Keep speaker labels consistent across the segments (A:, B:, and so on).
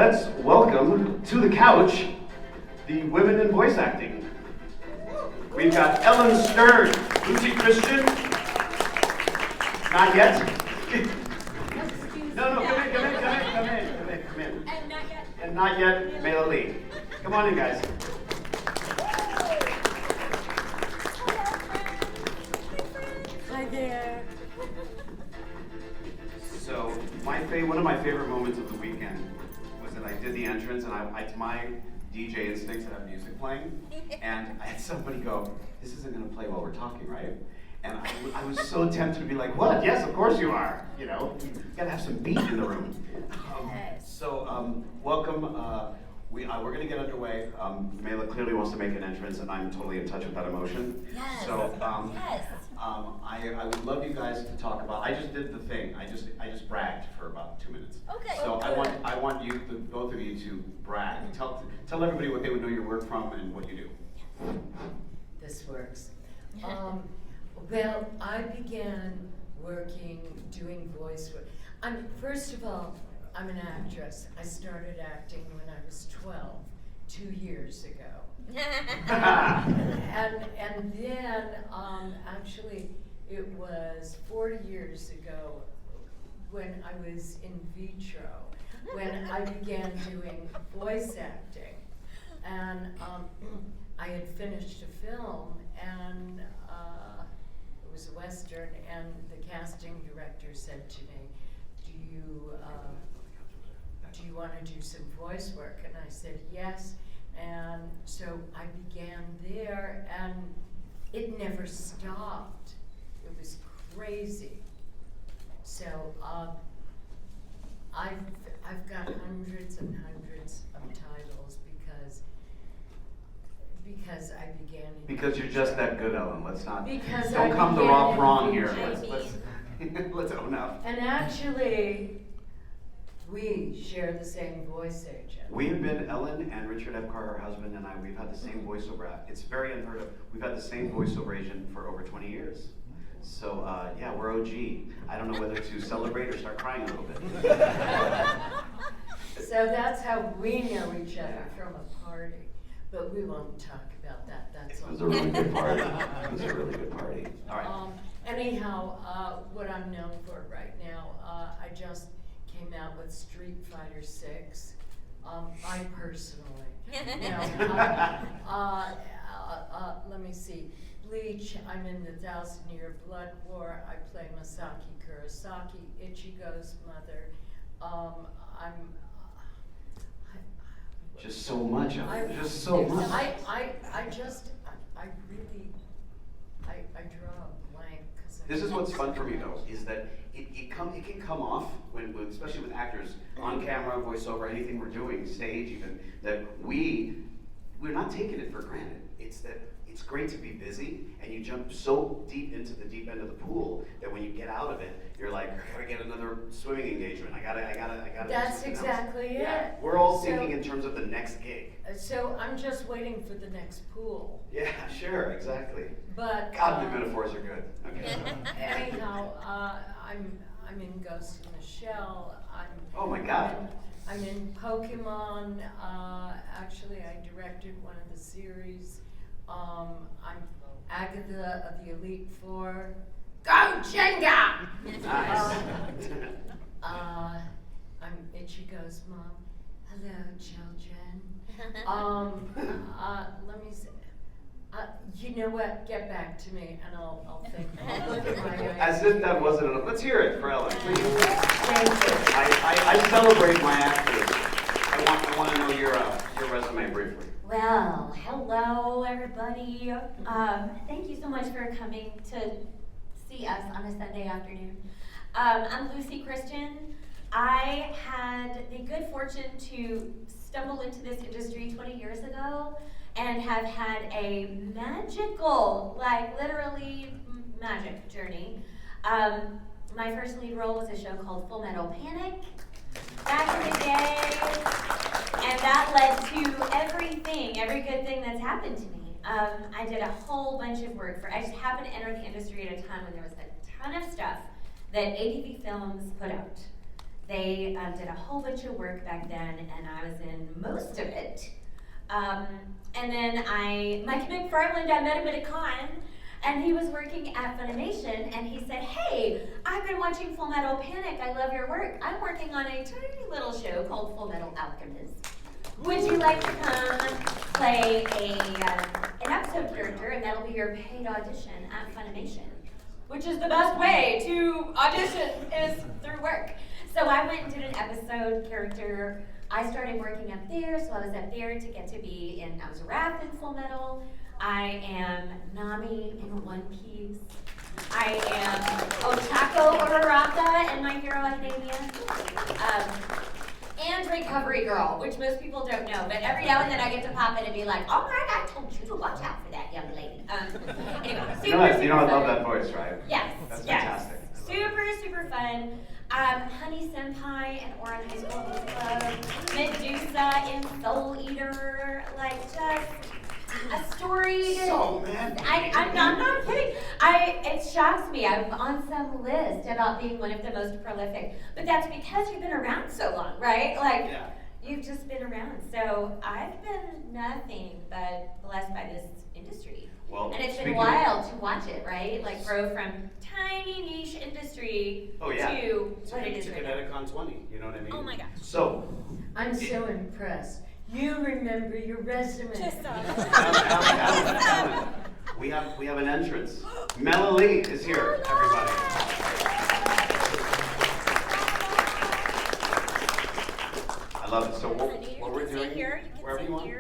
A: let's welcome to the couch the women in voice acting. We've got Ellyn Stern, Luci Christian. Not yet. No, come in.
B: And not yet.
A: And not yet, Mela Lee. Come on in, guys.
B: Hi there.
A: So, one of my favorite moments of the weekend was that I did the entrance, and to my DJ instincts, I have music playing, and I had somebody go, "This isn't going to play while we're talking, right?" And I was so tempted to be like, "What? Yes, of course you are. You know, you gotta have some beat in the room." Welcome. We're going to get underway. Mela clearly wants to make an entrance, and I'm totally in touch with that emotion.
B: Yes.
A: So,
B: Yes.
A: I would love you guys to talk about. I just did the thing. I just bragged for about 2 minutes.
B: Okay.
A: So I want you, both of you, to brag. Tell everybody what they would know your work from and what you do.
C: This works. Well, I began doing voice work. First of all, I'm an actress. I started acting when I was 12, 2 years ago. and then, actually, it was 40 years ago when I was in vitro, when I began doing voice acting. And I had finished a film, and it was a Western, and the casting director said to me, do you want to do some voice work? And I said yes. And so I began there, and it never stopped. It was crazy. So I've got hundreds and hundreds of titles because I began.
A: Because you're just that good, Ellyn. Let's not.
C: Because
A: don't
C: I
A: come the
C: began
A: wrong
C: in
A: here.
C: vitro.
A: Let's own up.
C: And actually, we share the same voice agent.
A: We have been, Ellyn and Richard F. Carr, her husband, and I, we've had the same voiceover. It's very unheard of. We've had the same voiceover agent for over 20 years. So, yeah, we're OG. I don't know whether to celebrate or start crying a little bit.
C: So that's how we know each other, from a party. But we won't talk about that. That's all.
A: It was a really good party. It was a really good party. All right.
C: Anyhow, what I'm known for right now, I just came out with Street Fighter 6. I personally. Let me see. Bleach, I'm in the 1,000-Year Blood War. I play Masaki Kurosaki, Ichigo's mother.
A: Just so much of it. Just so much.
C: I draw a blank.
A: This is what's fun for me, though, is that it can come off, especially with actors, on camera, voiceover, anything we're doing, stage even, that we're not taking it for granted. It's that it's great to be busy, and you jump so deep into the deep end of the pool that when you get out of it, you're like, I gotta get another swimming engagement. I gotta.
C: That's exactly it.
A: Yeah, we're all thinking in terms of the next gig.
C: So I'm just waiting for the next pool.
A: Yeah, sure, exactly.
C: But
A: God, the metaphors are good. Okay.
C: Anyhow, I'm in Ghost in the Shell.
A: Oh my God.
C: I'm in Pokemon. Actually, I directed one of the series. I'm Agatha of the Elite Four. Go Jenga!
A: Nice.
C: I'm Ichigo's mom. Hello, children. Let me see. You know what? Get back to me, and I'll think. I'll look at my.
A: As if that wasn't enough. Let's hear it for Ellyn, please.
C: Thank you.
A: I celebrate my actors. I want to know your resume briefly.
B: Well, hello everybody. Thank you so much for coming to see us on a Sunday afternoon. I'm Luci Christian. I had the good fortune to stumble into this industry 20 years ago and have had a magical, like literally magic journey. My first lead role was a show called Full Metal Panic back in the day, and that led to everything, every good thing that's happened to me. I did a whole bunch of work I just happened to enter the industry at a time when there was a ton of stuff that ADV Films put out. They did a whole bunch of work back then, and I was in most of it. And then Mike McFarland, I met him at a con, and he was working at Funimation, and he said, "Hey, I've been watching Full Metal Panic. I love your work. I'm working on a tiny little show called Full Metal Alchemist. Would you like to come play an episode character, and that'll be your paid audition at Funimation?" Which is the best way to audition, is through work. So I went and did an episode character. I started working up there, so I was up there to get to be in, I was Wrath in Full Metal. I am Nami in One Piece. I am Ochako Uraraka in My Hero Academia. And Recovery Girl, which most people don't know, but every now and then I get to pop in and be like, "Oh my God, I told you to watch out for that young lady." Anyway,
A: You know, I love that voice, right?
B: Yes,
A: That's
B: yes.
A: fantastic.
B: Super fun. Honey Senpai in Oran High School Blues Club, Medusa in Soul Eater, like just a story.
A: So, man.
B: I'm not kidding. It shocks me. I'm on some list about being one of the most prolific, but that's because you've been around so long, right? Like,
A: Yeah.
B: you've just been around. So I've been nothing but blessed by this industry.
A: Well,
B: And it's been
A: speaking
B: wild to watch it, right? Like grow from tiny niche industry
A: Oh, yeah.
B: to what it is
A: to
B: right now.
A: CONNECTICON 20, you know what I mean?
B: Oh my gosh.
A: So,
C: I'm so impressed. You remember your resume.
A: Ellyn, we have an entrance. Mela Lee is here, everybody. I love it. So what we're doing, wherever you want.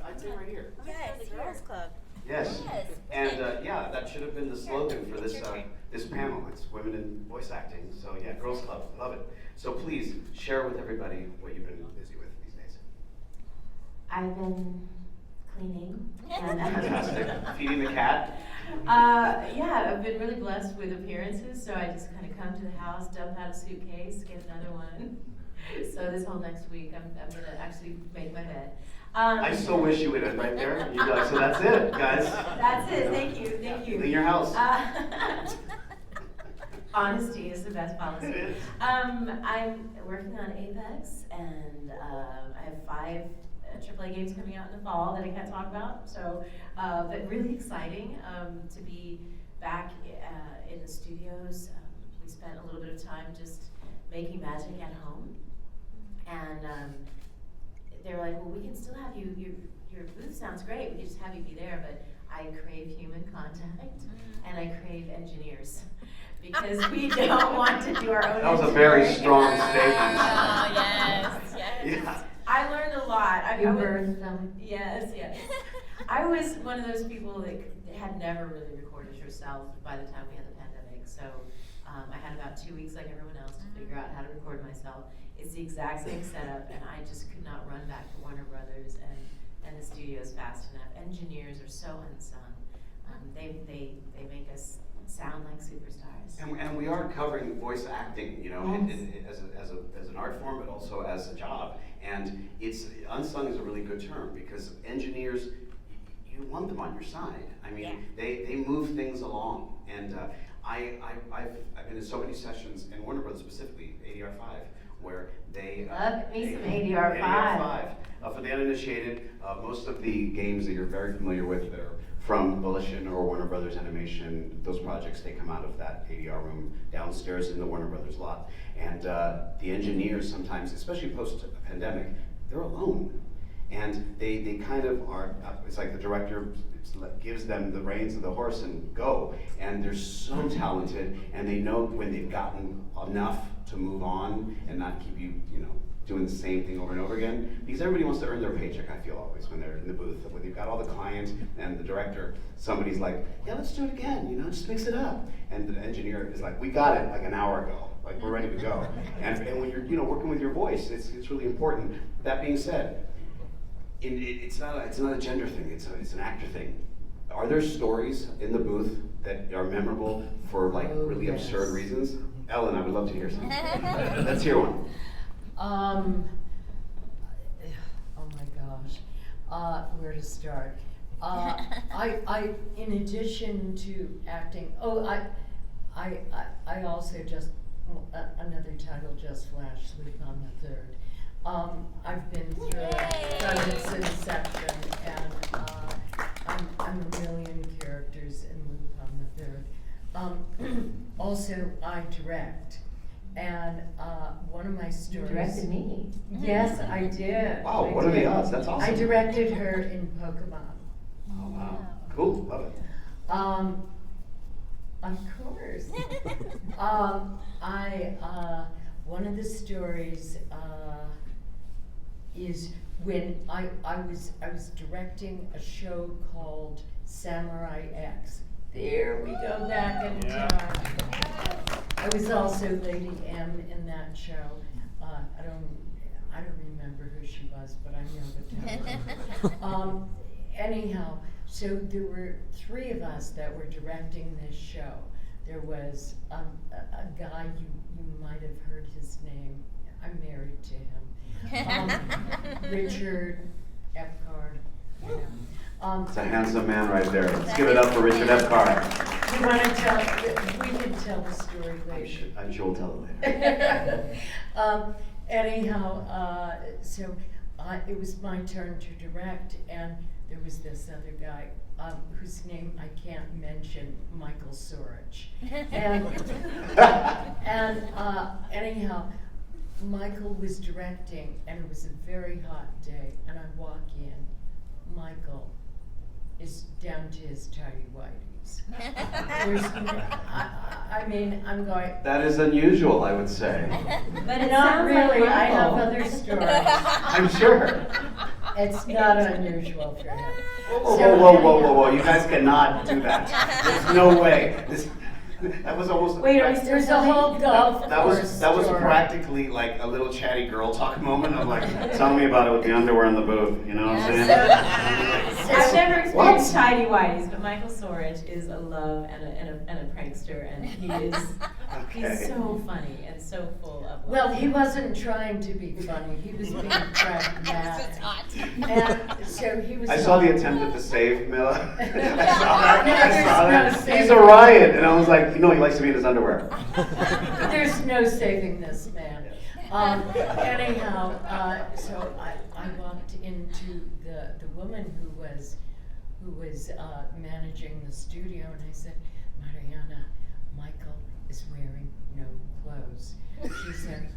A: I'd say right here.
D: Yes, Girls Club.
A: Yes.
D: Yes.
A: And yeah, that should have been the slogan for this this panel. It's women in voice acting. So yeah, Girls Club, love it. So please share with everybody what you've been busy with these days.
B: I've been cleaning.
A: Fantastic. Feeding the cat.
E: Yeah, I've been really blessed with appearances, so I just kind of come to the house, dump out a suitcase, get another one. So this whole next week, I'm gonna actually make my bed.
A: I so wish you would end right there. You guys, so that's it, guys.
E: That's it. Thank you. Thank you.
A: Clean your house.
E: Honesty is the best policy.
A: It is.
E: I'm working on Apex, and I have 5 AAA games coming out in the fall that I can't talk about. So, but really exciting to be back in the studios. We spent a little bit of time just making magic at home, and they were like, "Well, we can still have you. Your booth sounds great. We can just have you be there, but I crave human contact, and I crave engineers." Because we don't want to do our own.
A: That was a very
E: engineering.
A: strong statement.
D: Oh, yes.
A: Yeah.
E: I learned a lot.
B: You birthed them.
E: Yes. I was one of those people that had never really recorded yourself by the time we had the pandemic. So I had about 2 weeks, like everyone else, to figure out how to record myself. It's the exact same setup, and I just could not run back to Warner Brothers and the studios fast enough. Engineers are so unsung. They make us sound like superstars.
A: And we are covering voice acting, you know,
E: Yes.
A: as an art form, but also as a job. And it's unsung is a really good term because engineers, you want them on your side. I mean,
D: Yeah.
A: they move things along. And I've been in so many sessions, and Warner Brothers specifically, ADR5, where they
E: Love me some ADR5.
A: For the uninitiated, most of the games that you're very familiar with that are from Volition or Warner Brothers Animation, those projects, they come out of that ADR room downstairs in the Warner Brothers lot. And the engineers sometimes, especially post-pandemic, they're alone. And they kind of are, it's like the director gives them the reins of the horse and go. And they're so talented, and they know when they've gotten enough to move on and not keep you, doing the same thing over and over again. Because everybody wants to earn their paycheck, I feel always, when they're in the booth. When you've got all the clients and the director, somebody's like, yeah, let's do it again, just mix it up. And the engineer is like, we got it like an hour ago. Like, we're ready to go. And when you're, working with your voice, it's really important. That being said, it's not a gender thing, it's an actor thing. Are there stories in the booth that are memorable for really
C: yes.
A: absurd reasons? Ellyn, I would love to hear some. Let's hear one.
C: Oh my gosh, where to start? I in addition to acting, I also just another title just flashed, Sleep on the Third. I've been through it from its inception, and I'm a million characters in Sleep on the Third. Also, I direct, and one of my
E: You
C: stories.
E: directed me.
C: Yes, I did.
A: Wow,
C: I
A: what are the
C: did.
A: odds? That's awesome.
C: I directed her in Pokemon.
A: Oh, wow. Cool, love it.
C: Of course. One of the stories is when I was directing a show called Samurai X. There we go back in time. I was also Lady M in that show. I don't remember who she was, but I know the talent. Anyhow, so there were 3 of us that were directing this show. There was a guy, you might have heard his name. I'm married to him. Richard Epcar. You know.
A: It's a handsome man right there. Let's give it up for Richard Epcar.
C: You want to tell? We can tell the story later.
A: I'm sure we'll tell it later.
C: Anyhow, so it was my turn to direct, and there was this other guy whose name I can't mention, Michael Sorich. And anyhow, Michael was directing, and it was a very hot day, and I walk in, Michael is down to his tidy whities. I mean, I'm going.
A: That is unusual, I would say.
E: But it
C: Not
E: sounds
C: really,
E: like
C: I have
E: Michael.
C: other stories.
A: I'm sure.
C: It's not unusual for him.
A: Whoa, you guys cannot do that. There's no way. That was almost.
E: Wait, are we
C: There's a whole golf
A: That
C: course
A: was
C: story.
A: practically like a little chatty girl talk moment of like, tell me about it with the underwear in the booth, you know what I'm saying?
E: I've never
A: What?
E: experienced tidy whities, but Michael Sorich is a love and a prankster, and he's
A: Okay.
E: so funny and so full of love.
C: Well, he wasn't trying to be funny, he was being pragmatic.
D: It's hot.
C: And so he was.
A: I saw the attempt at the save, Mela. I saw that.
C: No,
A: I saw
C: there's
A: that.
C: no
A: He's
C: save.
A: a riot, and I was like, he likes to be in his underwear.
C: There's no saving this man. Anyhow, so I walked into the woman who was managing the studio, and I said, Mariana, Michael is wearing no clothes. She said,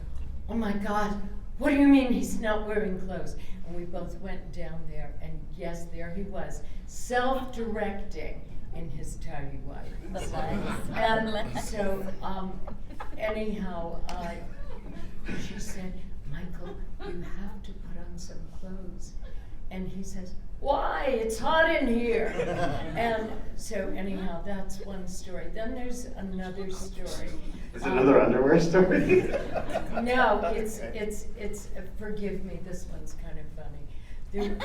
C: oh my God, what do you mean he's not wearing clothes? And we both went down there, and yes, there he was, self-directing in his tidy whities. And so, anyhow, she said, Michael, you have to put on some clothes. And he says, why? It's hot in here. And so anyhow, that's one story. Then there's another story.
A: Is it another underwear story?
C: No, it's forgive me, this one's kind of funny.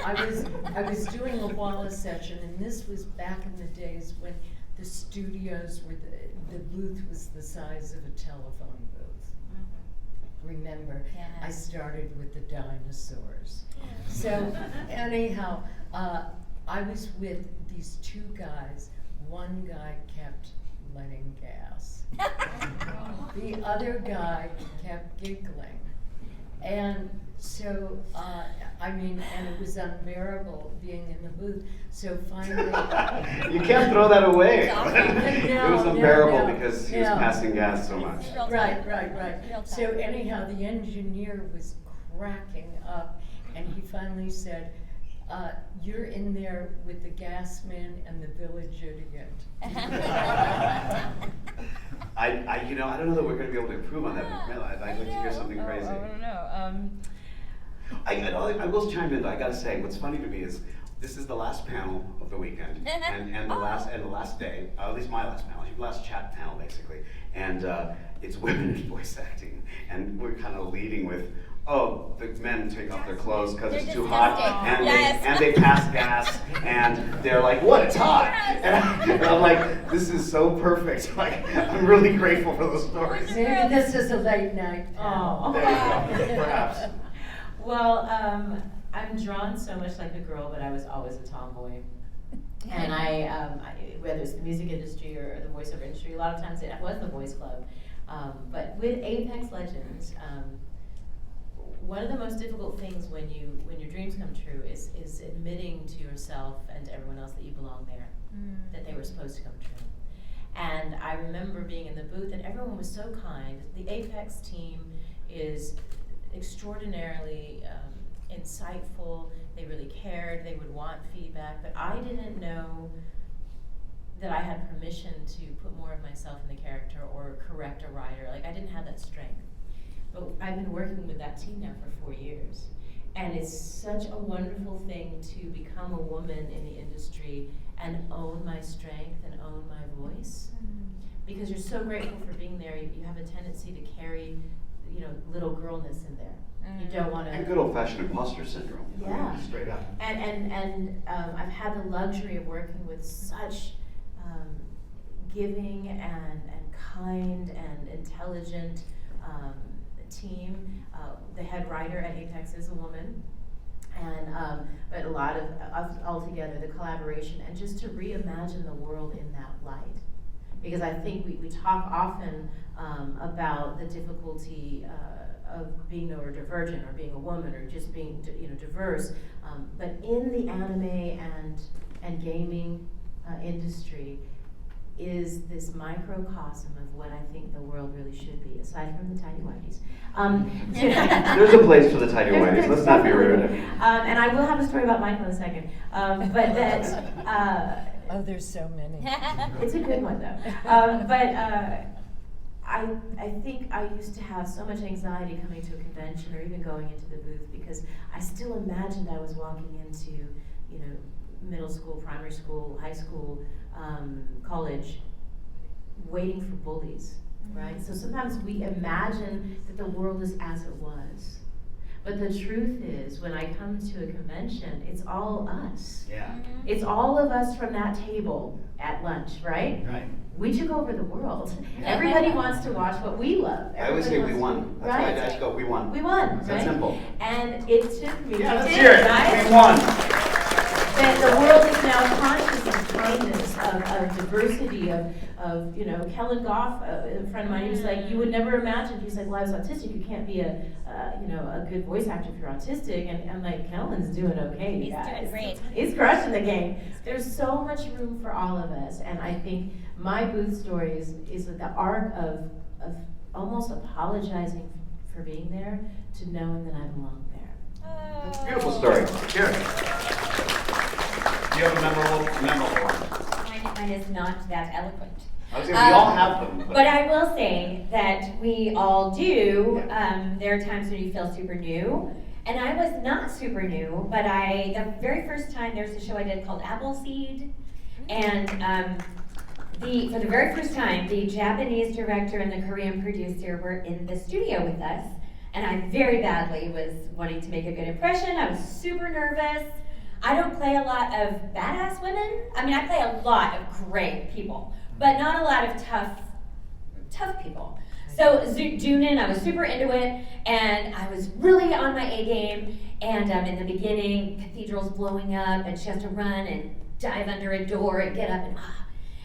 C: I was doing a Wallace session, and this was back in the days when the studios were, the booth was the size of a telephone booth. Remember, I started with the dinosaurs. So anyhow, I was with these 2 guys. One guy kept letting gas. The other guy kept giggling. And so, and it was unbearable being in the booth. So finally.
A: You can't throw that away.
C: No,
A: It was unbearable
C: no,
A: because he was
C: no.
A: passing gas so much.
C: Right.
D: Real
C: So
D: time.
C: anyhow, the engineer was cracking up, and he finally said, you're in there with the gas man and the village idiot.
A: I don't know that we're going to be able to improve on that, Mela. I'd like to hear something crazy.
D: I don't know.
A: I will chime in though. I gotta say, what's funny to me is this is the last panel of the weekend, and the last day, at least my last panel, last chat panel basically, and it's women in voice acting, and we're kind of leading with, oh, the men take off their clothes because it's
D: They're
A: too hot,
D: disgusting.
A: and
D: Yes.
A: they pass gas, and they're like, what? It's hot, and I'm like, this is so perfect. Like, I'm really grateful for those stories.
C: Maybe this is a late night.
E: Oh.
A: There you go, perhaps.
E: Well, I'm drawn so much like a girl, but I was always a tomboy. And I whether it's the music industry or the voiceover industry, a lot of times it was the voice club. But with Apex Legends, one of the most difficult things when your dreams come true is admitting to yourself and to everyone else that you belong there, that they were supposed to come true. And I remember being in the booth and everyone was so kind. The Apex team is extraordinarily insightful. They really cared. They would want feedback, but I didn't know that I had permission to put more of myself in the character or correct a writer. Like, I didn't have that strength. But I've been working with that team now for 4 years. And it's such a wonderful thing to become a woman in the industry and own my strength and own my voice. Because you're so grateful for being there, you have a tendency to carry, little girlness in there. You don't want to.
A: And good old-fashioned imposter syndrome.
E: Yeah.
A: Straight up.
E: And I've had the luxury of working with such giving and kind and intelligent team. The head writer at Apex is a woman, and but a lot of altogether the collaboration and just to reimagine the world in that light. Because I think we talk often about the difficulty of being neurodivergent or being a woman or just being diverse, but in the anime and gaming industry is this microcosm of what I think the world really should be, aside from the tidy whities.
A: There's a place for the tidy whities. Let's not be rude.
E: And I will have a story about Michael in a second. But that.
C: Oh, there's so many.
E: It's a good one though. I think I used to have so much anxiety coming to a convention or even going into the booth because I still imagined I was walking into, middle school, primary school, high school, college, waiting for bullies, right? So sometimes we imagine that the world is as it was. But the truth is, when I come to a convention, it's all us.
A: Yeah.
E: It's all of us from that table at lunch, right?
A: Right.
E: We took over the world. Everybody wants to watch what we love.
A: I always say
E: Everybody
A: we
E: wants
A: won.
E: to-
A: That's why I
E: right?
A: dash go. We won.
E: We won,
A: It's
E: right?
A: that simple.
E: And it took me
A: Yeah,
E: to
A: let's
E: do
A: hear it.
E: right?
A: We won.
E: That the world is now conscious of kindness, of diversity, of Kellen Goff, a friend of mine, he was like, you would never imagine, he's like, well, I was autistic, you can't be a good voice actor if you're autistic, and I'm like, Kellen's doing okay, you
D: He's
E: guys.
D: doing great.
E: He's crushing the game. There's so much room for all of us, and I think my booth story is the arc of almost apologizing for being there to knowing that I belong there.
A: That's a beautiful story. Sure. Do you have a memorable one?
B: Mine is not that eloquent.
A: I was saying we all have them.
B: But I will say that we all do. There are times when you feel super new. And I was not super new, but the very first time, there's a show I did called Appleseed. And for the very first time, the Japanese director and the Korean producer were in the studio with us. And I very badly was wanting to make a good impression. I was super nervous. I don't play a lot of badass women. I mean, I play a lot of great people, but not a lot of tough people. So Junin, I was super into it, and I was really on my A game. And in the beginning, cathedral's blowing up, and she has to run and dive under a door and get up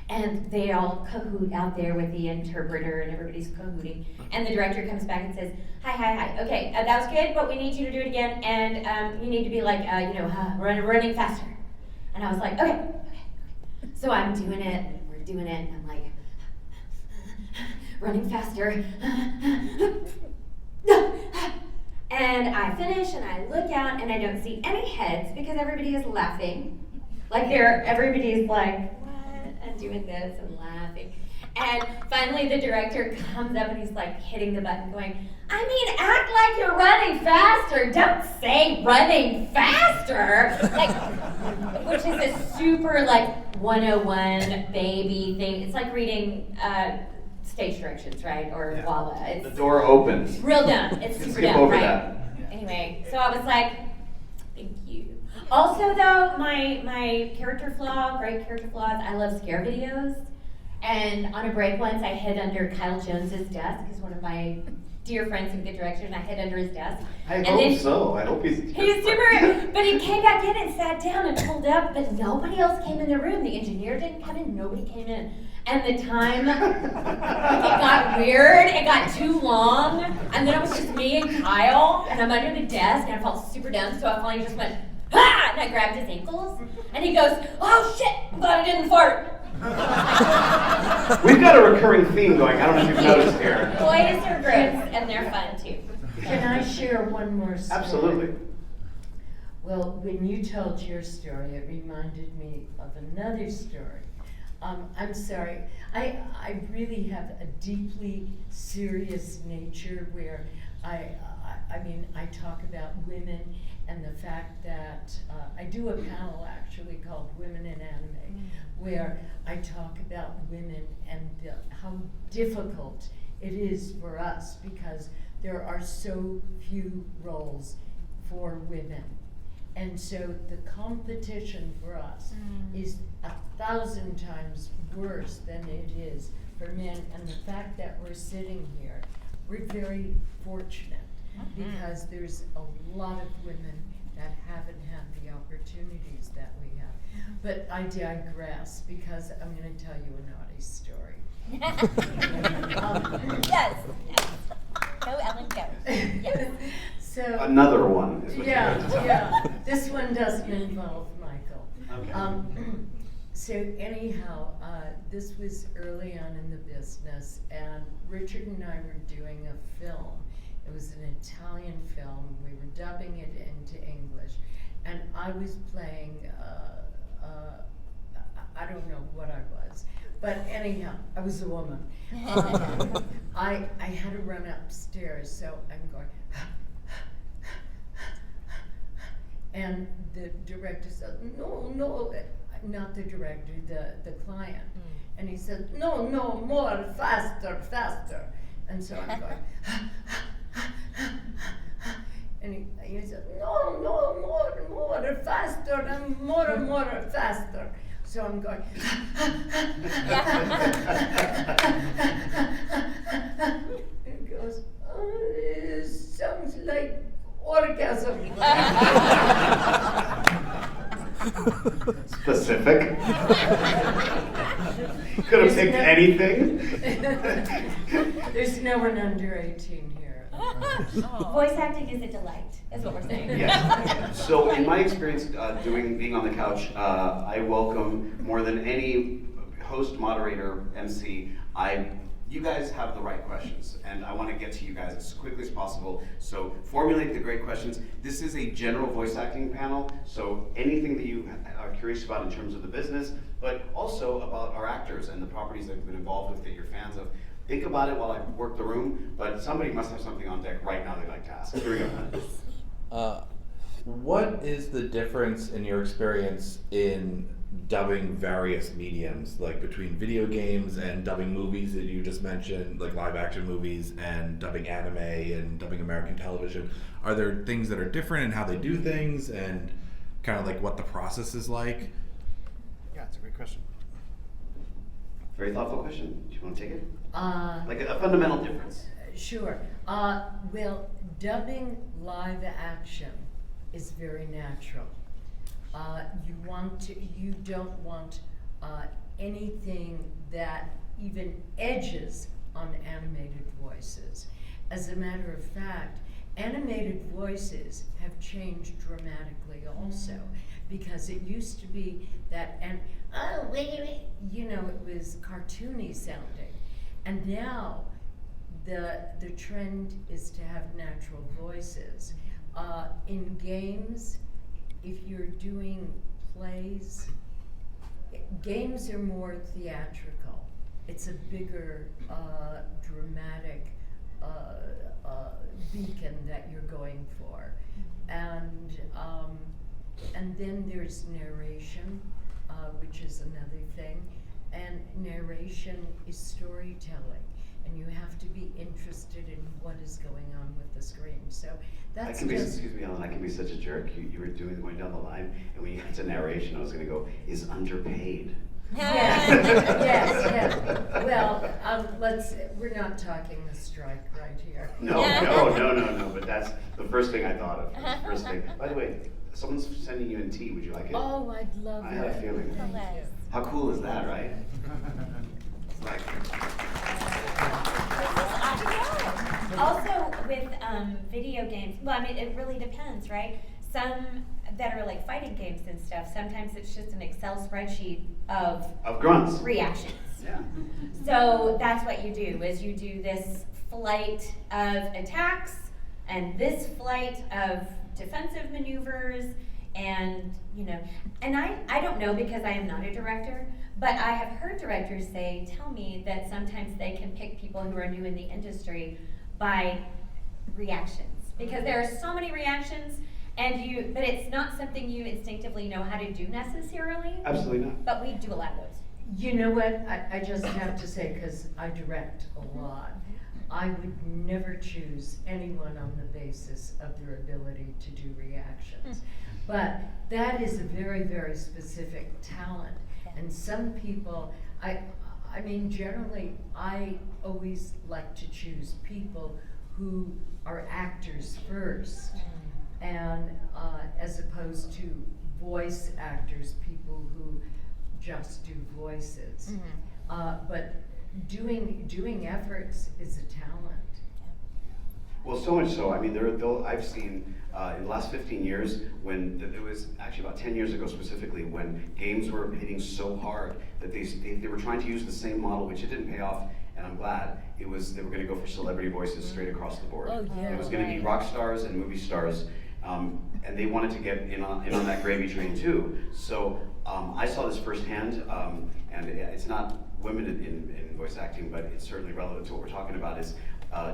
B: and they all cahoot out there with the interpreter, and everybody's cahooting. And the director comes back and says, hi, okay, that was good, but we need you to do it again, and you need to be like, running faster. And I was like, okay. So I'm doing it, and we're doing it, and I'm like, running faster. And I finish, and I look out, and I don't see any heads because everybody is laughing. Like everybody's like, and doing this and laughing. And finally the director comes up and he's like hitting the button going, I mean, act like you're running faster. Don't say running faster. Which is a super 101 baby thing. It's like reading stage directions, right? Or Walla. It's
A: The door opens.
B: real dumb. It's super
A: Skip
B: dumb,
A: over
B: right?
A: that.
B: Anyway, so I was like, thank you. Also though, my character flaw, great character flaws, I love scare videos. And on a break once, I hid under Kyle Jones's desk, because one of my dear friends in good direction, I hid under his desk.
A: I
B: And
A: hope
B: then
A: so. I hope he's
B: super, but he came back in and sat down and pulled up, but nobody else came in the room. The engineer didn't come in, nobody came in. And the time it got weird, it got too long, and then it was just me and Kyle, and I'm under the desk, and I felt super dumb, so I finally just went, ha! And I grabbed his ankles, and he goes, oh shit, I'm glad I didn't fart.
A: We've got a recurring theme going. I don't know if you've noticed here.
B: Boys are gross, and they're fun too.
C: Can I share one more story?
A: Absolutely.
C: Well, when you told your story, it reminded me of another story. I'm sorry, I really have a deeply serious nature where I talk about women and the fact that I do a panel actually called Women in Anime, where I talk about women and how difficult it is for us because there are so few roles for women. And so the competition for us is 1,000 times worse than it is for men. And the fact that we're sitting here, we're very fortunate because there's a lot of women that haven't had the opportunities that we have. But I digress because I'm going to tell you a naughty story.
D: Yes. Go, Ellyn, go. Yes.
C: So
A: Another one is what you're going to tell.
C: yeah. This one doesn't involve Michael.
A: Okay.
C: So anyhow, this was early on in the business, and Richard and I were doing a film. It was an Italian film. We were dubbing it into English, and I was playing. I don't know what I was, but anyhow, I was a woman. I had to run upstairs, so I'm going. And the director said, no, not the director, the client. And he said, no, more, faster. And so I'm going, and he said, no, more, faster, and more, faster. So I'm going, and he goes, oh, this sounds like orgasm.
A: Specific. Could have picked anything.
C: There's no one under 18 here.
B: Voice acting is a delight, is what we're saying.
A: Yes. So in my experience being on the couch, I welcome more than any host, moderator, MC. You guys have the right questions, and I want to get to you guys as quickly as possible. So formulate the great questions. This is a general voice acting panel, so anything that you are curious about in terms of the business, but also about our actors and the properties that we've been involved with that you're fans of. Think about it while I work the room, but somebody must have something on deck right now they'd like to ask. Here we go.
F: What is the difference in your experience in dubbing various mediums, like between video games and dubbing movies that you just mentioned, like live action movies, and dubbing anime and dubbing American television? Are there things that are different in how they do things and kind of like what the process is like?
G: Yeah, it's a great question.
A: Very thoughtful question. Do you want to take it? Like a
C: Uh,
A: fundamental difference.
C: Sure. Well, dubbing live action is very natural. You don't want anything that even edges on animated voices. As a matter of fact, animated voices have changed dramatically also, because it used to be that, and oh wait, it was cartoony sounding, and now the trend is to have natural voices. In games, if you're doing plays, games are more theatrical. It's a bigger, dramatic beacon that you're going for. And then there's narration, which is another thing. And narration is storytelling. And you have to be interested in what is going on with the screen. So that's
A: Excuse me, Ellen, I can be such a jerk. You were going down the line, and when you got to narration, I was going to go, is underpaid.
C: Yes. Well, we're not talking the strike right here.
A: No, but that's the first thing I thought of. That's the first thing. By the way, someone's sending you in tea. Would you like it?
C: Oh, I'd love
A: I
C: it.
A: had a feeling.
C: Thank you.
A: How cool is that, right? Like,
B: Also with video games, well, I mean, it really depends, right? Some that are like fighting games and stuff, sometimes it's just an Excel spreadsheet of
A: grunts.
B: reactions.
A: Yeah.
B: So that's what you do, is you do this flight of attacks and this flight of defensive maneuvers, and and I don't know because I am not a director, but I have heard directors tell me that sometimes they can pick people who are new in the industry by reactions, because there are so many reactions, but it's not something you instinctively know how to do necessarily.
A: Absolutely not.
B: But we do a lot of those.
C: You know what, I just have to say, because I direct a lot, I would never choose anyone on the basis of their ability to do reactions. But that is a very, very specific talent. And some people, I mean, generally, I always like to choose people who are actors first, and as opposed to voice actors, people who just do voices. But doing efforts is a talent.
A: Well, so much so. I mean, I've seen in the last 15 years, when it was actually about 10 years ago specifically, when games were hitting so hard that they were trying to use the same model, which it didn't pay off, and I'm glad. They were going to go for celebrity voices straight across the board.
D: Oh, yeah.
A: It was going to be rock stars and movie stars, and they wanted to get in on that gravy train too. So I saw this firsthand, and it's not limited in voice acting, but it's certainly relevant to what we're talking about. Is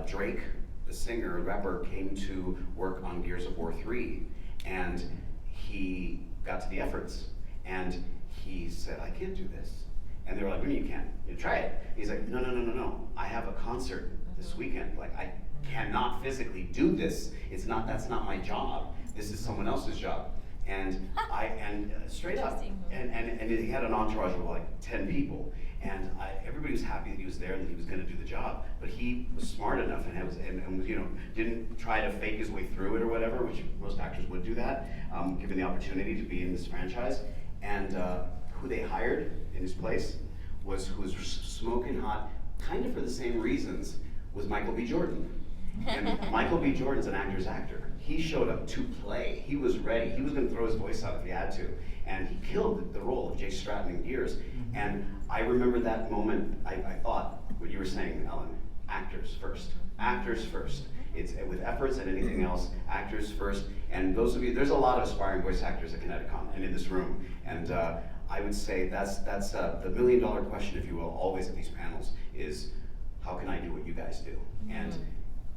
A: Drake, the singer and rapper, came to work on Gears of War 3, and he got to the efforts, and he said, "I can't do this." And they were like, "What do you mean you can't? You try it." He's like, No. I have a concert this weekend. Like, I cannot physically do this. That's not my job. This is someone else's job." And straight up, and he had an entourage of like 10 people. And everybody was happy that he was there and that he was going to do the job. But he was smart enough and didn't try to fake his way through it or whatever, which most actors would do that, given the opportunity to be in this franchise. And who they hired in his place who was smoking hot, kind of for the same reasons, was Michael B. Jordan. And Michael B. Jordan's an actor's actor. He showed up to play. He was ready. He was going to throw his voice out if he had to. And he killed the role of Jay Stratton in Gears. And I remember that moment. I thought what you were saying, Ellyn, actors first. Actors first. It's with efforts and anything else, actors first. And those of you, there's a lot of aspiring voice actors at CONNECTICON and in this room. And I would say that's the million-dollar question, if you will, always at these panels is, how can I do what you guys do? And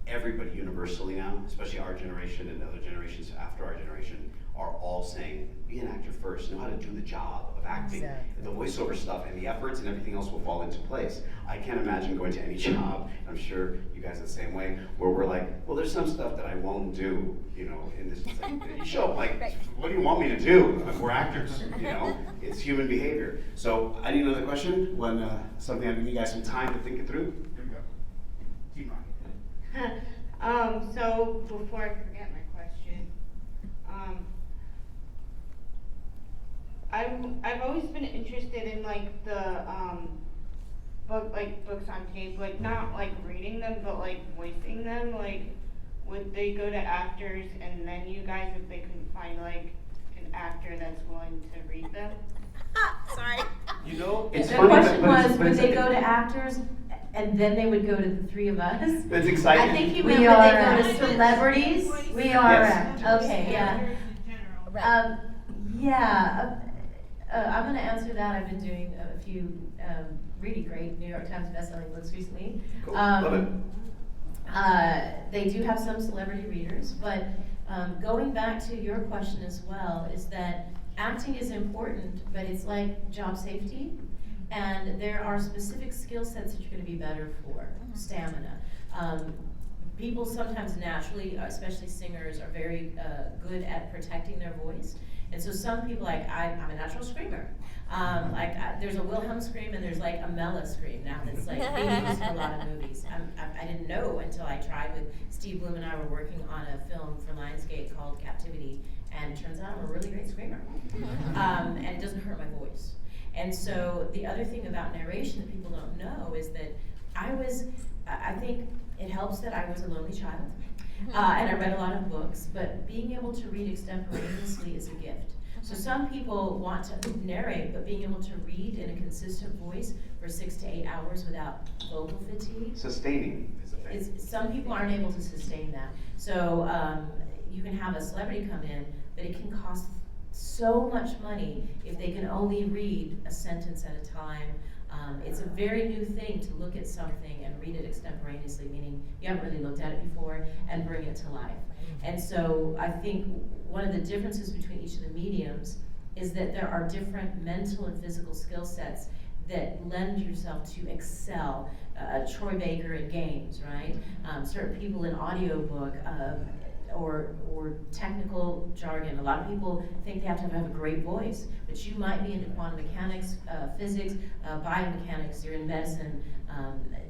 A: everybody universally now, especially our generation and other generations after our generation, are all saying, be an actor first, know how to do the job of acting.
C: Exactly.
A: The voiceover stuff and the efforts and everything else will fall into place. I can't imagine going to any job, I'm sure you guys are the same way, where we're like, well, there's some stuff that I won't do, in this, it's like, you show up like, what do you want me to do? We're actors, it's human behavior. So I need another question, something I give you guys some time to think it through. Here we go. Keep on.
H: So before I forget my question, I've always been interested in like the books on tape, like not like reading them, but like voicing them. Like, would they go to actors, and then you guys, if they couldn't find like an actor that's willing to read them?
D: Sorry.
A: It's
E: The
A: funny,
E: question
A: but
E: was,
A: it's
E: would they go to actors, and then they would go to the three of us?
A: It's exciting.
E: I think you
C: We
E: meant, would
C: are
E: they go to celebrities?
C: We are
A: Yes.
C: actors.
E: Okay, yeah.
D: Right.
E: I'm going to answer that. I've been doing a few really great New York Times bestselling books recently.
A: Cool. Love it.
E: They do have some celebrity readers, but going back to your question as well, is that acting is important, but it's like job safety, and there are specific skill sets that you're going to be better for. Stamina. People sometimes naturally, especially singers, are very good at protecting their voice. And so some people, like, I'm a natural screamer. There's a Wilhelm scream and there's like a Mela scream now that's like being used in a lot of movies. I didn't know until I tried with Steve Bloom and I were working on a film for Lionsgate called Captivity, and it turns out I'm a really great screamer. And it doesn't hurt my voice. And so the other thing about narration that people don't know is that I think it helps that I was a lonely child, and I read a lot of books, but being able to read extemporaneously is a gift. So some people want to narrate, but being able to read in a consistent voice for 6 to 8 hours without vocal fatigue.
A: Sustaining is a thing.
E: Some people aren't able to sustain that. So you can have a celebrity come in, but it can cost so much money if they can only read a sentence at a time. It's a very new thing to look at something and read it extemporaneously, meaning you haven't really looked at it before, and bring it to life. And so I think one of the differences between each of the mediums is that there are different mental and physical skill sets that lend yourself to excel. Troy Baker in games, right? Certain people in audiobook, or technical jargon. A lot of people think they have to have a great voice, but you might be into quantum mechanics, physics, biomechanics, you're in medicine,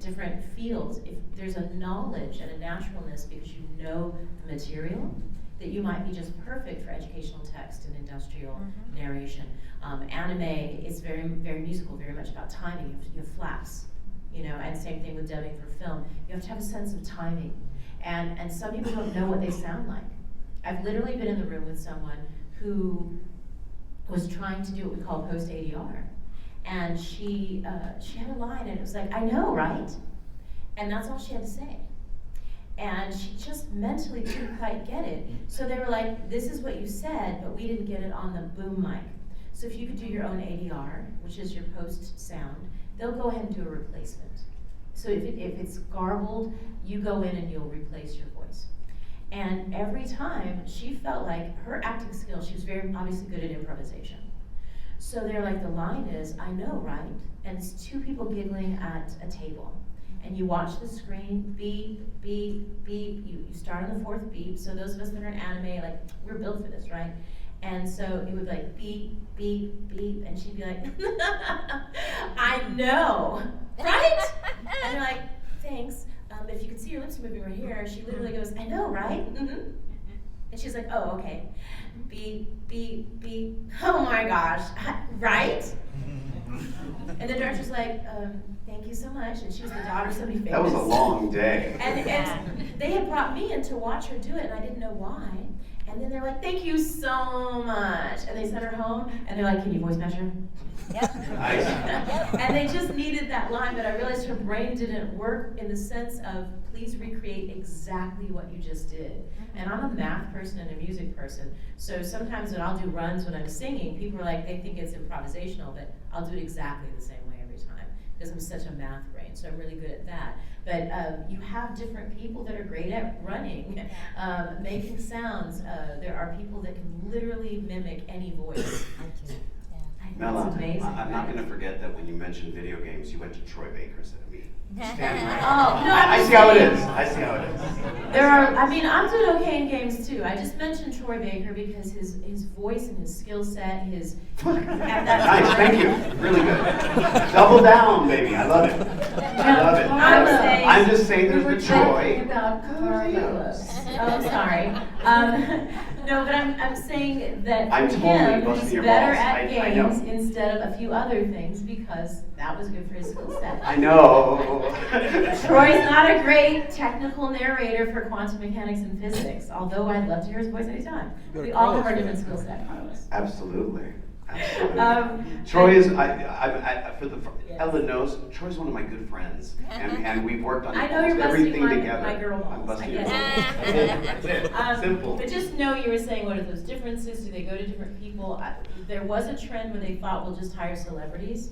E: different fields. If there's a knowledge and a naturalness because you know the material, that you might be just perfect for educational text and industrial narration. Anime is very, very musical, very much about timing. You have flaps, and same thing with dubbing for film. You have to have a sense of timing. And some people don't know what they sound like. I've literally been in the room with someone who was trying to do what we call post-ADR. And she had a line and it was like, I know, right? And that's all she had to say. And she just mentally didn't quite get it. So they were like, this is what you said, but we didn't get it on the boom mic. So if you could do your own ADR, which is your post sound, they'll go ahead and do a replacement. So if it's garbled, you go in and you'll replace your voice. And every time, she felt like her acting skills, she was very obviously good at improvisation. So they're like, the line is, I know, right? And it's two people giggling at a table. And you watch the screen, beep, beep, beep. You start on the fourth beep. So those of us that are in anime, like, we're built for this, right? And so it would be like beep, beep, beep. And she'd be like, I know, right? And they're like, thanks. If you can see your lips moving right here, she literally goes, I know, right? Mm-hmm. And she's like, oh, okay. Beep, beep, beep. Oh my gosh, right? And the director's like, thank you so much. And she was the daughter of somebody famous.
A: That was a long day.
E: And they had brought me in to watch her do it, and I didn't know why. And then they're like, thank you so much. And they sent her home, and they're like, can you voice measure?
D: Yep.
A: Nice.
E: And they just needed that line, but I realized her brain didn't work in the sense of, please recreate exactly what you just did. And I'm a math person and a music person, so sometimes when I'll do runs when I'm singing, people are like, they think it's improvisational, but I'll do it exactly the same way every time, because I'm such a math brain, so I'm really good at that. But you have different people that are great at running, making sounds. There are people that can literally mimic any voice.
A: Mela,
E: It's amazing.
A: I'm not going to forget that when you mentioned video games, you went to Troy Baker instead of me. Stand right.
E: Oh, no,
A: I see how it is. I see how it is.
E: I'm doing okay in games too. I just mentioned Troy Baker because his voice and his skill set,
A: Nice, thank you. Really good. Double down, baby. I love it. I love it. I'm just saying there's the Troy.
E: About Carlos. Oh, sorry. No, but I'm saying that
A: I'm
E: for
A: totally
E: him,
A: busting
E: he's
A: your
E: better
A: balls.
E: at
A: I know.
E: games instead of a few other things because that was good for his skill set.
A: I know.
E: Troy's not a great technical narrator for quantum mechanics and physics, although I'd love to hear his voice anytime. We all have our different skill set, Carlos.
A: Absolutely. Troy is, Ellyn knows, Troy's one of my good friends, and we've worked on
E: I know you're
A: almost everything
E: busting
A: together.
E: my girl balls.
A: I'm busting
E: I
A: your
E: guess.
A: balls. That's it. Simple.
E: But just know you were saying, what are those differences? Do they go to different people? There was a trend where they thought we'll just hire celebrities.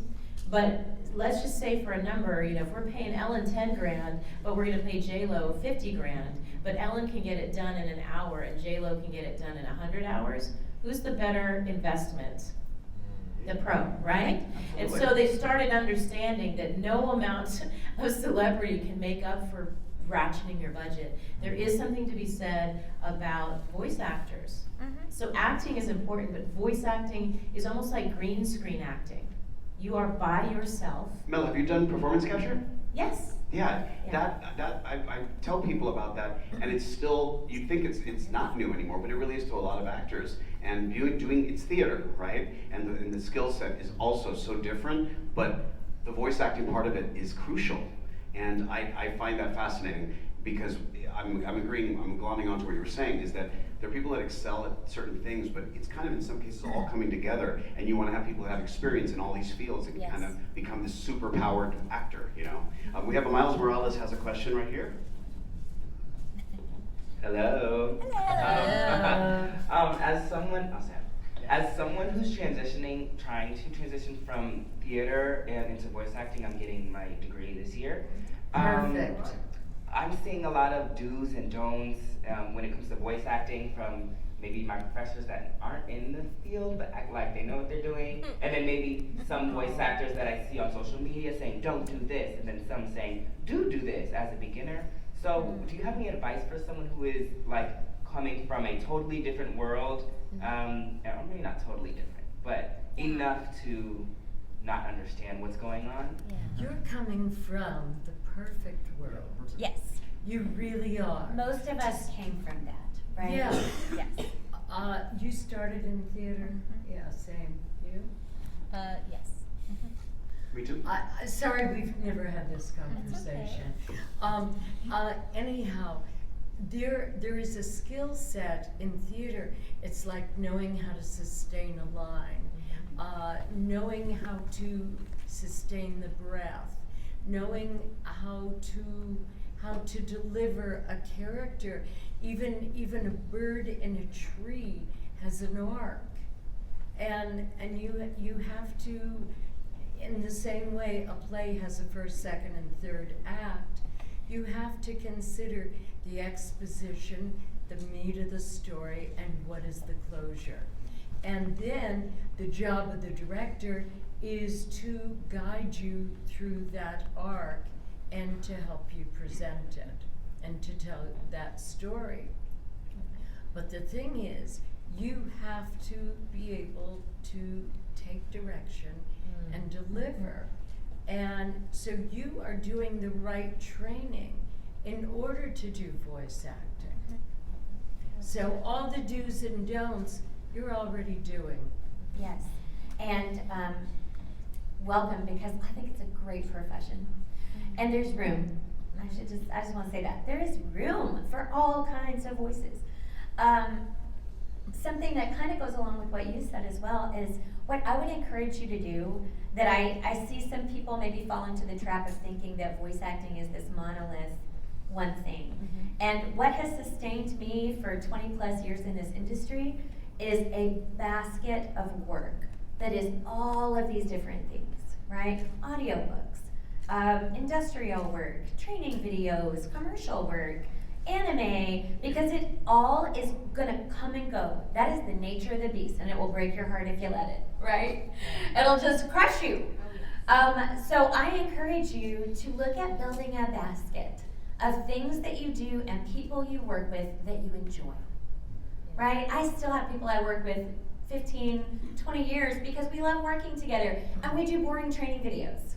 E: But let's just say for a number, if we're paying Ellyn 10 grand, but we're gonna pay J-Lo 50 grand, but Ellyn can get it done in an hour and J-Lo can get it done in 100 hours, who's the better investment? The pro, right? And so they started understanding that no amount of celebrity can make up for ratcheting your budget. There is something to be said about voice actors. So acting is important, but voice acting is almost like green screen acting. You are by yourself.
A: Mel, have you done performance capture?
E: Yes.
A: Yeah,
B: Yeah.
A: that I tell people about that, and it's still, you think it's not new anymore, but it really is to a lot of actors. And doing it's theater, right? And the skill set is also so different, but the voice acting part of it is crucial. And I find that fascinating because I'm agreeing, I'm glomming onto what you were saying, is that there are people that excel at certain things, but it's kind of in some cases all coming together, and you want to have people that have experience in all these fields and
D: Yes.
A: kind of become this super powered actor, you know? We have a Miles Morales has a question right here.
I: Hello.
D: Hello.
I: As someone who's trying to transition from theater and into voice acting, I'm getting my degree this year.
C: Perfect.
I: I'm seeing a lot of do's and don'ts when it comes to voice acting from maybe my professors that aren't in the field but act like they know what they're doing, and then maybe some voice actors that I see on social media saying don't do this, and then some saying do this as a beginner. So do you have any advice for someone who is like coming from a totally different world, or maybe not totally different, but enough to not understand what's going on?
D: Yeah.
C: You're coming from the perfect world.
D: Yes.
C: You really are.
B: Most of us came from that, right?
C: Yeah.
D: Yes.
C: You started in theater?
D: Mhm.
C: Yeah, same. You?
D: Yes.
A: Me too.
C: Sorry, we've never had this
D: That's okay.
C: conversation. Anyhow, there is a skill set in theater. It's like knowing how to sustain a line, knowing how to sustain the breath, knowing how to deliver a character. Even a bird in a tree has an arc, and you have to. In the same way a play has a first, second, and third act, you have to consider the exposition, the meat of the story, and what is the closure. And then the job of the director is to guide you through that arc and to help you present it and to tell that story. But the thing is, you have to be able to take direction and deliver. And so you are doing the right training in order to do voice acting. So all the do's and don'ts, you're already doing.
B: Yes, and welcome, because I think it's a great profession, and there's room. I just want to say that there is room for all kinds of voices. Something that kind of goes along with what you said as well is what I would encourage you to do. That I see some people maybe fall into the trap of thinking that voice acting is this monolith one thing. And what has sustained me for 20 plus years in this industry is a basket of work that is all of these different things, right? Audiobooks, industrial work, training videos, commercial work, anime, because it all is gonna come and go. That is the nature of the beast, and it will break your heart if you let it, right? It'll just crush you. So I encourage you to look at building a basket of things that you do and people you work with that you enjoy, right? I still have people I work with 15, 20 years because we love working together and we do boring training videos,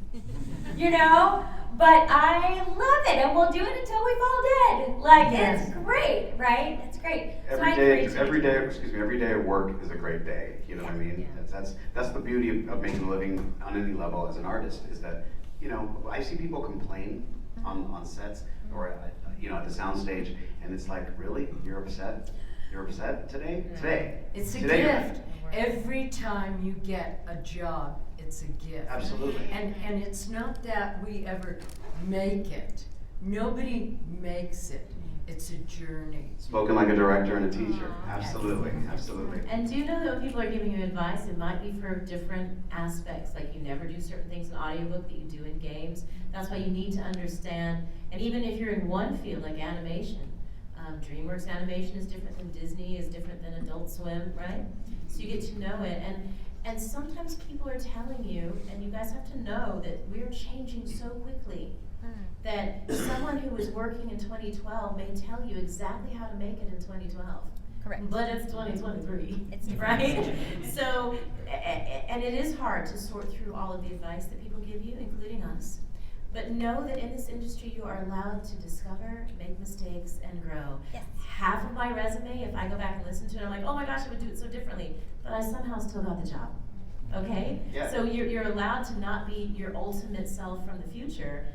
B: you know? But I love it, and we'll do it until we fall dead. Like,
C: Yes.
B: it's great, right? It's great. So I
A: Every day
B: encourage you to-
A: every day at work is a great day. You know what I mean?
B: Yeah.
A: That's the beauty of making a living on any level as an artist, is that, you know, I see people complain on sets or you know, at the soundstage, and it's like, really? You're upset? You're upset today? Today.
C: It's a
A: Today you're
C: gift. Every time you get a job, it's a gift.
A: Absolutely.
C: And it's not that we ever make it. Nobody makes it. It's a journey.
A: Spoken like a director and a teacher. Absolutely, absolutely.
E: And do you know that when people are giving you advice, it might be for different aspects, like you never do certain things in audiobook that you do in games. That's why you need to understand, and even if you're in one field, like animation, DreamWorks animation is different than Disney, is different than Adult Swim, right? So you get to know it, and sometimes people are telling you, and you guys have to know that we're changing so quickly, that someone who was working in 2012 may tell you exactly how to make it in 2012.
D: Correct.
E: But it's 2023,
D: It's different.
E: right? So, and it is hard to sort through all of the advice that people give you, including us. But know that in this industry, you are allowed to discover, make mistakes, and grow.
D: Yes.
E: Half of my resume, if I go back and listen to it, I'm like, oh my gosh, I would do it so differently. But I somehow still got the job. Okay?
A: Yeah.
E: So you're allowed to not be your ultimate self from the future.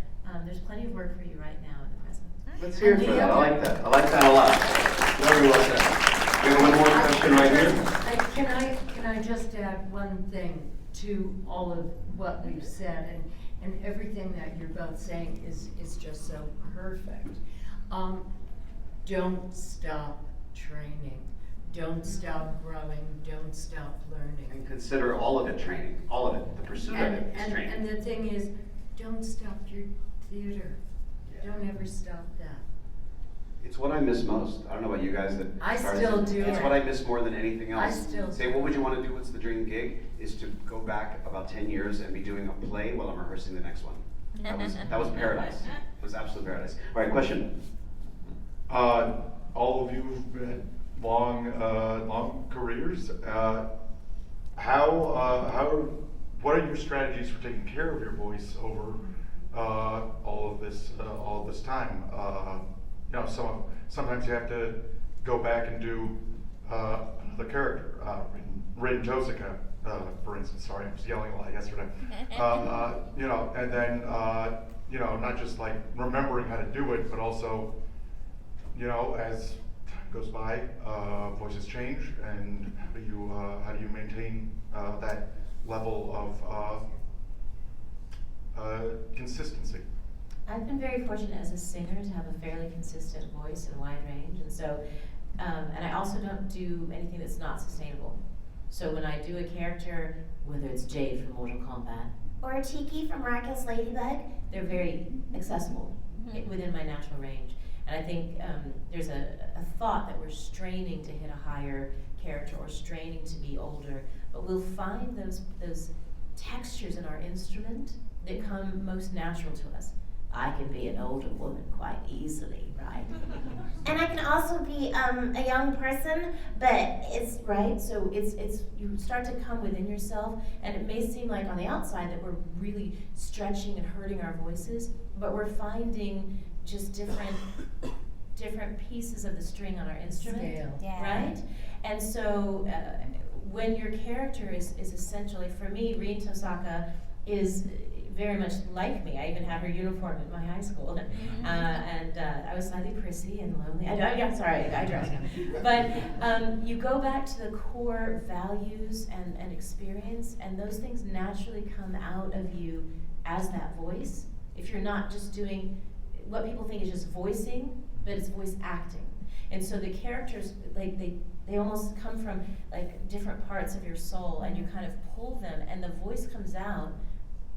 E: There's plenty of work for you right now in the present.
A: Let's hear it for that. I like that. I like that a lot. Very well said. We have one more question right here.
C: Can I just add one thing to all of what we've said, and everything that you're both saying is just so perfect. Don't stop training. Don't stop growing. Don't stop learning.
A: And consider all of it training. All of it. The pursuit of it is training.
C: And the thing is, don't stop your theater.
A: Yeah.
C: Don't ever stop that.
A: It's what I miss most. I don't know about you guys that
C: I
A: started
C: still
A: this.
C: do
A: It's
C: it.
A: what I miss more than anything else.
C: I still
A: Say,
C: do
A: what would
C: it.
A: you want to do? What's the dream gig? Is to go back about 10 years and be doing a play while I'm rehearsing the next one. That was paradise. It was absolute paradise. All right, question.
J: All of you have had long careers. What are your strategies for taking care of your voice over all of this time? Sometimes you have to go back and do another character. Rin Josica, for instance. Sorry, I was yelling a lot yesterday. And then not just like remembering how to do it, but also, as time goes by, voices change, and how do you maintain that level of consistency?
E: I've been very fortunate as a singer to have a fairly consistent voice and wide range, and so, and I also don't do anything that's not sustainable. So when I do a character, whether it's Jade from Mortal Kombat,
B: Or Tiki from Miraculous Ladybug.
E: they're very accessible within my natural range. And I think there's a thought that we're straining to hit a higher character or straining to be older, but we'll find those textures in our instrument that come most natural to us. I can be an older woman quite easily, right?
B: And I can also be a young person, but it's
E: Right, so it's you start to come within yourself, and it may seem like on the outside that we're really stretching and hurting our voices, but we're finding just different pieces of the string on our instrument,
C: Scale.
D: Yeah.
E: right? And so when your character is essentially, for me, Rin Tosaka is very much like me. I even had her uniform in my high school, and I was slightly prissy and lonely. I'm sorry, I dress now. But you go back to the core values and experience, and those things naturally come out of you as that voice. If you're not just doing what people think is just voicing, but it's voice acting. And so the characters, like they almost come from like different parts of your soul, and you kind of pull them, and the voice comes out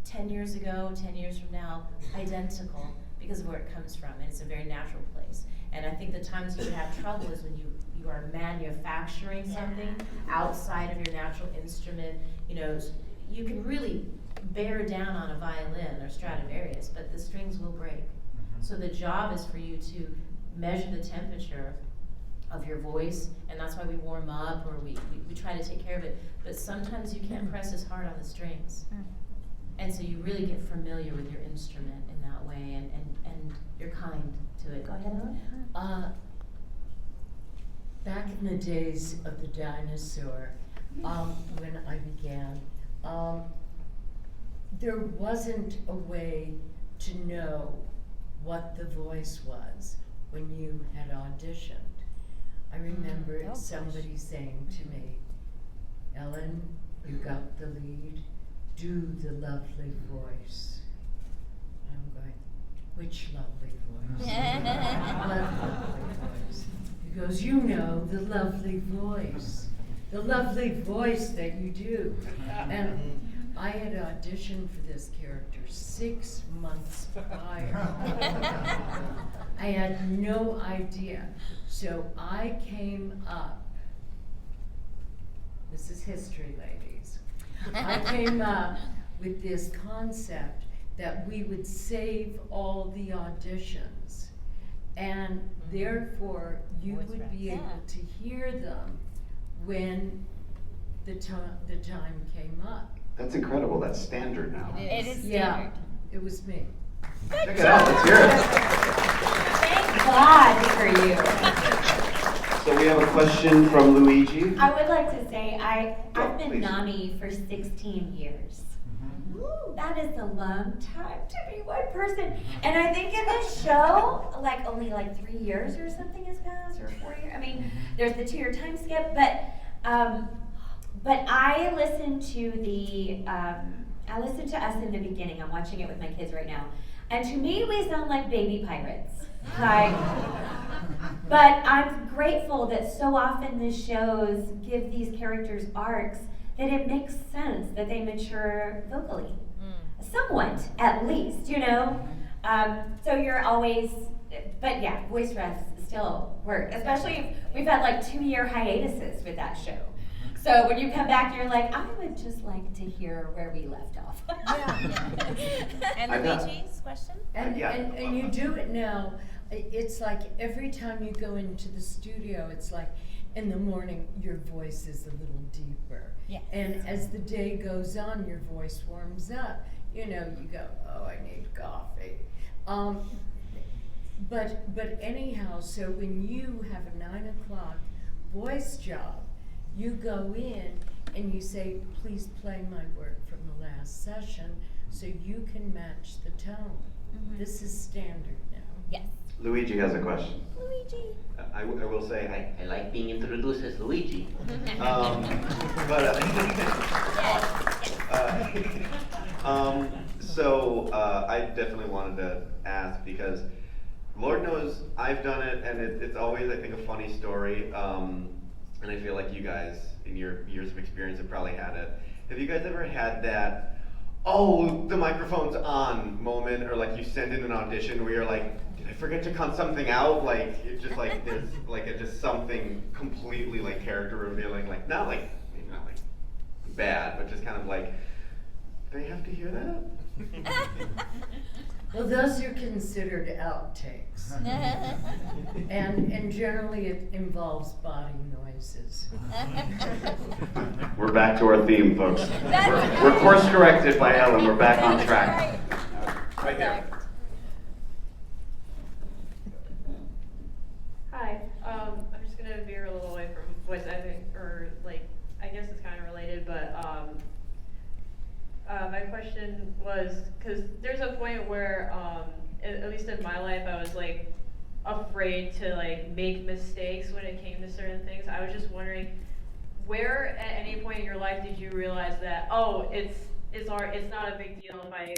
E: 10 years ago, 10 years from now, identical because of where it comes from, and it's a very natural place. And I think the times you have trouble is when you are manufacturing something outside of your natural instrument. You can really bear down on a violin or Stradivarius, but the strings will break. So the job is for you to measure the temperature of your voice, and that's why we warm up, or we try to take care of it. But sometimes you can't press as hard on the strings. And so you really get familiar with your instrument in that way, and you're kind to it. Go ahead, Ellyn.
C: Back in the days of the dinosaur, when I began, there wasn't a way to know what the voice was when you had auditioned. I remember somebody saying to me, "Ellyn, you got the lead. Do the lovely voice." And I'm going, "Which lovely voice?" "What lovely voice?" He goes, "You know, the lovely voice. The lovely voice that you do." And I had auditioned for this character 6 months prior. I had no idea. So I came up, this is history, ladies. I came up with this concept that we would save all the auditions, and therefore you
D: Voice
C: would
D: reps.
C: be able to hear them when the time came up.
A: That's incredible. That's standard now.
D: It is
C: Yeah,
D: standard.
C: it was me.
A: Check it out, let's hear it.
B: Thank God for you.
A: So we have a question from Luigi.
B: I would like to say I've been
A: please.
B: NAMI for 16 years. That is a long time to be one person. And I think in this show, like only like 3 years or something has passed, or 4 years. I mean, there's the 2-year time skip, but I listened to us in the beginning. I'm watching it with my kids right now. And to me, we sound like baby pirates. Like, but I'm grateful that so often the shows give these characters arcs that it makes sense that they mature vocally. Somewhat, at least, you know? So you're always, but yeah, voice refs still work, especially if we've had like 2-year hiatuses with that show. So when you come back, you're like, I would just like to hear where we left off.
D: And Luigi's question?
C: And you do it now. It's like every time you go into the studio, it's like in the morning, your voice is a little deeper.
D: Yes.
C: And as the day goes on, your voice warms up. You know, you go, oh, I need coffee. But anyhow, so when you have a 9 o'clock voice job, you go in and you say, please play my work from the last session so you can match the tone. This is standard now.
D: Yes.
A: Luigi has a question.
D: Luigi.
K: I will say I like being introduced as Luigi. So I definitely wanted to ask because Lord knows I've done it, and it's always, I think, a funny story. And I feel like you guys, in your years of experience, have probably had it. Have you guys ever had that, oh, the microphone's on moment, or like you send in an audition where you're like, did I forget to cut something out? Like, it's just like, there's like just something completely like character revealing, like not like, maybe not like bad, but just kind of like, do they have to hear that?
C: Well, those are considered outtakes. And generally it involves body noises.
A: We're back to our theme, folks. We're course corrected by Ellyn. We're back on track. Right there.
L: Hi, I'm just gonna veer a little away from voice acting, or like, I guess it's kind of related, but my question was, because there's a point where, at least in my life, I was like afraid to like make mistakes when it came to certain things. I was just wondering, where at any point in your life did you realize that, oh, it's not a big deal if I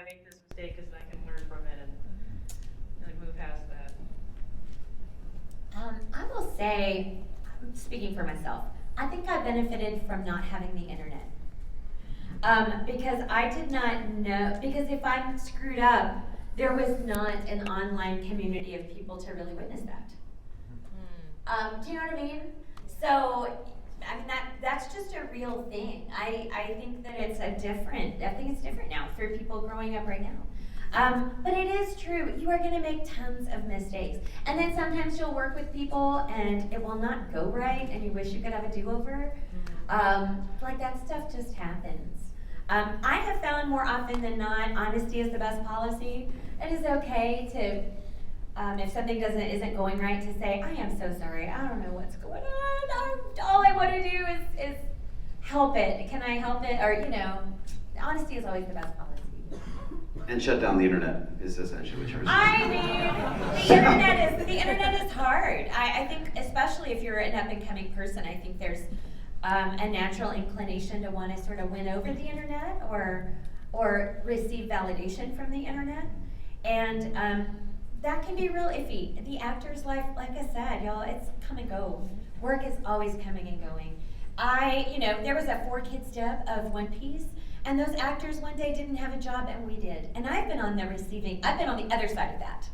L: make this mistake, because I can learn from it and like move past that?
B: I will say, speaking for myself, I think I benefited from not having the internet. Because I did not know, because if I'm screwed up, there was not an online community of people to really witness that. Do you know what I mean? So, I mean, that's just a real thing. I think that I think it's different now for people growing up right now. But it is true, you are gonna make tons of mistakes. And then sometimes you'll work with people and it will not go right and you wish you could have a do-over. Like that stuff just happens. I have found more often than not, honesty is the best policy. It is okay to, if something isn't going right, to say, I am so sorry, I don't know what's going on. All I want to do is help it. Can I help it? Or, you know, honesty is always the best policy.
A: And shut down the internet is essentially what you're saying.
B: I mean, the internet is hard. I think, especially if you're an up-and-coming person, I think there's a natural inclination to want to sort of win over the internet or receive validation from the internet, and that can be real iffy. The actor's life, like I said, y'all, it's come and go. Work is always coming and going. There was a 4-kid step of One Piece, and those actors one day didn't have a job, and we did. And I've been on the other side of that.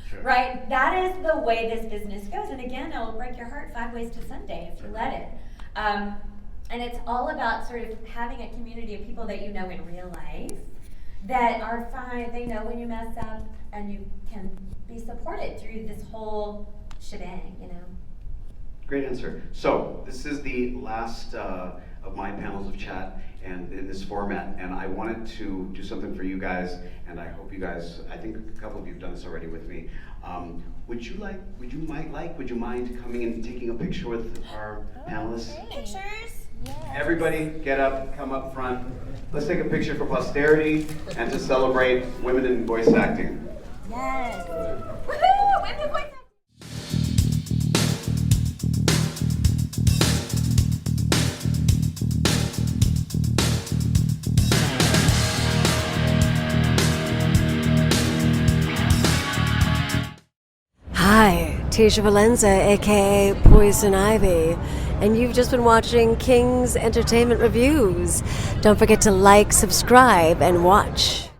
B: Sure. Right? That is the way this business goes. And again, it'll break your heart 5 ways to Sunday if you let it. And it's all about sort of having a community of people that you know in real life that are fine. They know when you mess up, and you can be supported through this whole shebang, you know.
A: Great answer. So this is the last of my panels of chat and in this format, and I wanted to do something for you guys, and I hope you guys, I think a couple of you have done this already with me. Would you mind coming and taking a picture with our panelists?
B: Pictures?
A: Everybody get up, come up front. Let's take a picture for posterity and to celebrate women in voice acting.
B: Yes. Woohoo! Women voice acting.
M: Hi, Tisha Valenza, aka Poison Ivy, and you've just been watching King's Entertainment Reviews. Don't forget to like, subscribe, and watch.